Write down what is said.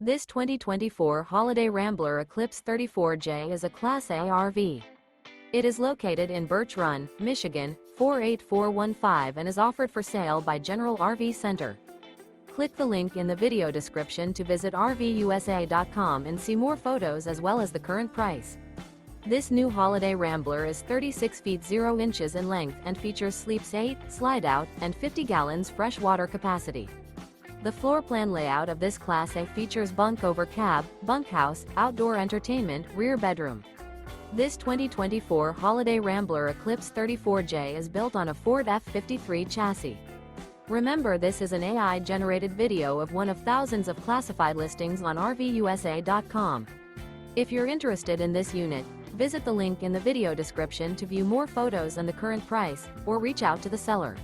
This 2024 Holiday Rambler Eclipse 34J is a Class A RV. It is located in Birch Run, Michigan, 48415 and is offered for sale by General RV Center. Click the link in the video description to visit RVUSA.com and see more photos as well as the current price. This new Holiday Rambler is 36 feet 0 inches in length and features sleeps 8, slide-out, and 50 gallons fresh water capacity. The floor plan layout of this Class A features bunk over cab, bunkhouse, outdoor entertainment, rear bedroom. This 2024 Holiday Rambler Eclipse 34J is built on a Ford F-53 chassis. Remember, this is an AI-generated video of one of thousands of classified listings on RVUSA.com. If you're interested in this unit, visit the link in the video description to view more photos and the current price, or reach out to the seller.